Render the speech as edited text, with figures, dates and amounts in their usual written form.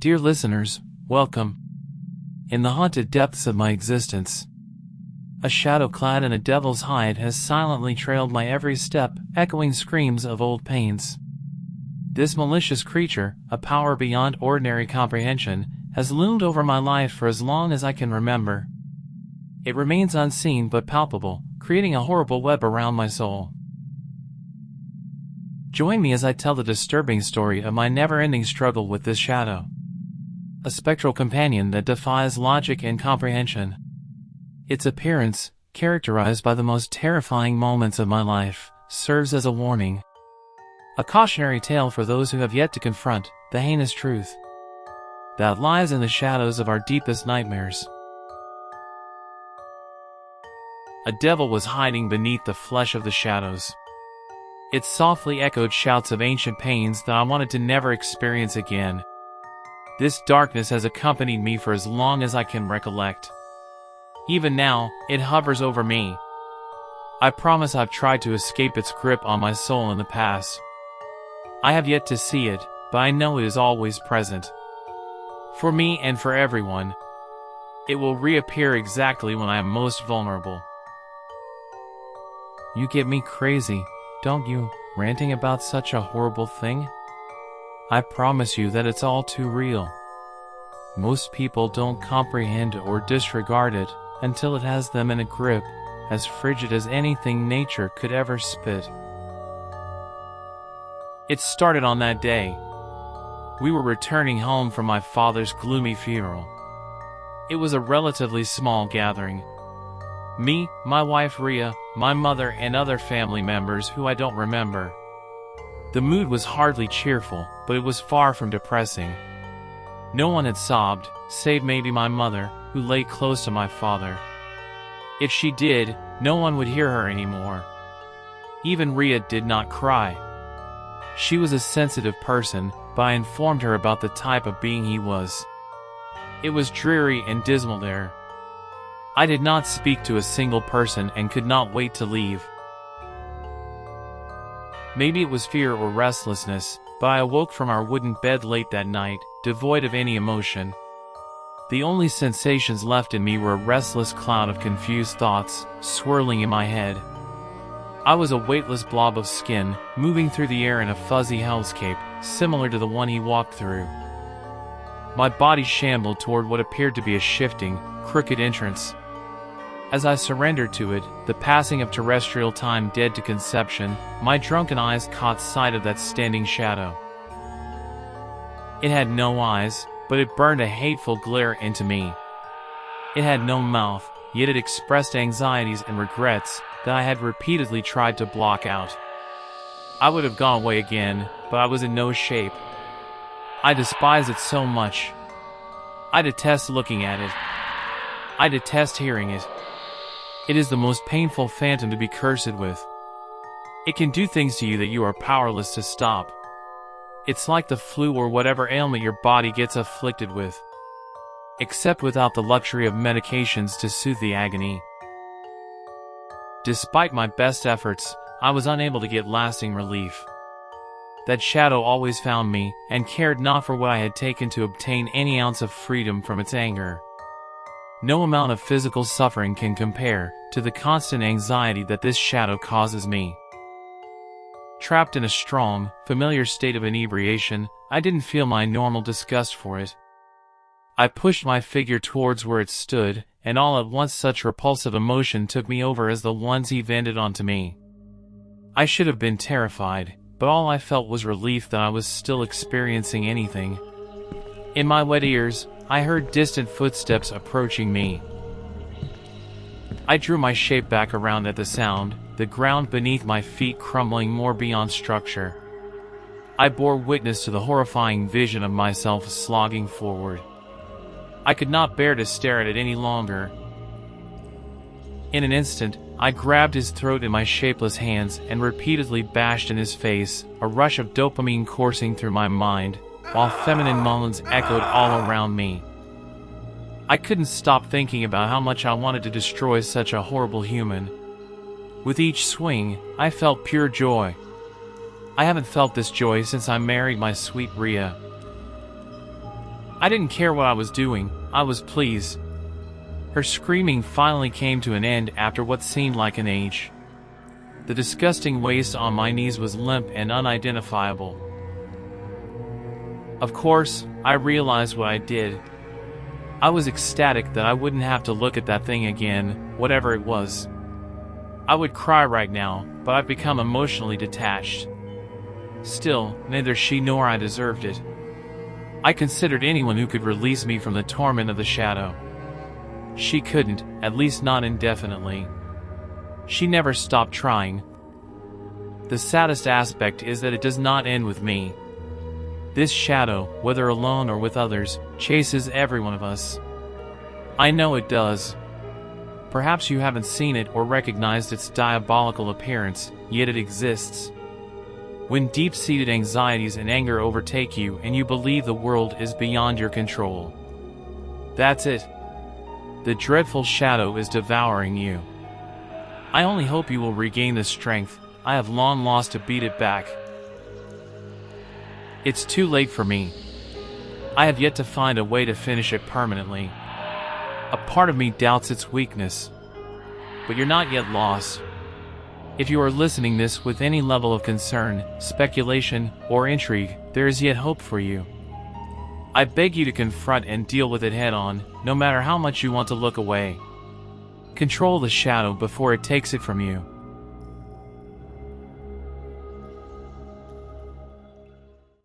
Dear listeners, welcome. In the haunted depths of my existence, a shadow clad in a devil's hide has silently trailed my every step, echoing screams of old pains. This malicious creature, a power beyond ordinary comprehension, has loomed over my life for as long as I can remember. It remains unseen but palpable, creating a horrible web around my soul. Join me as I tell the disturbing story of my never-ending struggle with this shadow. A spectral companion that defies logic and comprehension. Its appearance, characterized by the most terrifying moments of my life, serves as a warning. A cautionary tale for those who have yet to confront the heinous truth that lies in the shadows of our deepest nightmares. A devil was hiding beneath the flesh of the shadows. It softly echoed shouts of ancient pains that I wanted to never experience again. This darkness has accompanied me for as long as I can recollect. Even now, it hovers over me. I promise I've tried to escape its grip on my soul in the past. I have yet to see it, but I know it is always present. For me and for everyone. It will reappear exactly when I am most vulnerable. You get me crazy, don't you, ranting about such a horrible thing? I promise you that it's all too real. Most people don't comprehend or disregard it until it has them in a grip, as frigid as anything nature could ever spit. It started on that day. We were returning home from my father's gloomy funeral. It was a relatively small gathering. Me, my wife Rhea, my mother, and other family members who I don't remember. The mood was hardly cheerful, but it was far from depressing. No one had sobbed, save maybe my mother, who lay close to my father. If she did, no one would hear her anymore. Even Rhea did not cry. She was a sensitive person, but I informed her about the type of being he was. It was dreary and dismal there. I did not speak to a single person and could not wait to leave. Maybe it was fear or restlessness, but I awoke from our wooden bed late that night, devoid of any emotion. The only sensations left in me were a restless cloud of confused thoughts, swirling in my head. I was a weightless blob of skin, moving through the air in a fuzzy hellscape, similar to the one he walked through. My body shambled toward what appeared to be a shifting, crooked entrance. As I surrendered to it, the passing of terrestrial time dead to conception, my drunken eyes caught sight of that standing shadow. It had no eyes, but it burned a hateful glare into me. It had no mouth, yet it expressed anxieties and regrets that I had repeatedly tried to block out. I would have gone away again, but I was in no shape. I despise it so much. I detest looking at it. I detest hearing it. It is the most painful phantom to be cursed with. It can do things to you that you are powerless to stop. It's like the flu or whatever ailment your body gets afflicted with, except without the luxury of medications to soothe the agony. Despite my best efforts, I was unable to get lasting relief. That shadow always found me, and cared not for what I had taken to obtain any ounce of freedom from its anger. No amount of physical suffering can compare to the constant anxiety that this shadow causes me. Trapped in a strong, familiar state of inebriation, I didn't feel my normal disgust for it. I pushed my figure towards where it stood, and all at once such repulsive emotion took me over as the ones he vented onto me. I should have been terrified, but all I felt was relief that I was still experiencing anything. In my wet ears, I heard distant footsteps approaching me. I drew my shape back around at the sound, the ground beneath my feet crumbling more beyond structure. I bore witness to the horrifying vision of myself slogging forward. I could not bear to stare at it any longer. In an instant, I grabbed his throat in my shapeless hands and repeatedly bashed in his face, a rush of dopamine coursing through my mind, while feminine moans echoed all around me. I couldn't stop thinking about how much I wanted to destroy such a horrible human. With each swing, I felt pure joy. I haven't felt this joy since I married my sweet Rhea. I didn't care what I was doing, I was pleased. Her screaming finally came to an end after what seemed like an age. The disgusting waste on my knees was limp and unidentifiable. Of course, I realized what I did. I was ecstatic that I wouldn't have to look at that thing again, whatever it was. I would cry right now, but I've become emotionally detached. Still, neither she nor I deserved it. I considered anyone who could release me from the torment of the shadow. She couldn't, at least not indefinitely. She never stopped trying. The saddest aspect is that it does not end with me. This shadow, whether alone or with others, chases every one of us. I know it does. Perhaps you haven't seen it or recognized its diabolical appearance, yet it exists. When deep-seated anxieties and anger overtake you and you believe the world is beyond your control. That's it. The dreadful shadow is devouring you. I only hope you will regain the strength I have long lost to beat it back. It's too late for me. I have yet to find a way to finish it permanently. A part of me doubts its weakness. But you're not yet lost. If you are listening this with any level of concern, speculation, or intrigue, there is yet hope for you. I beg you to confront and deal with it head-on, no matter how much you want to look away. Control the shadow before it takes it from you.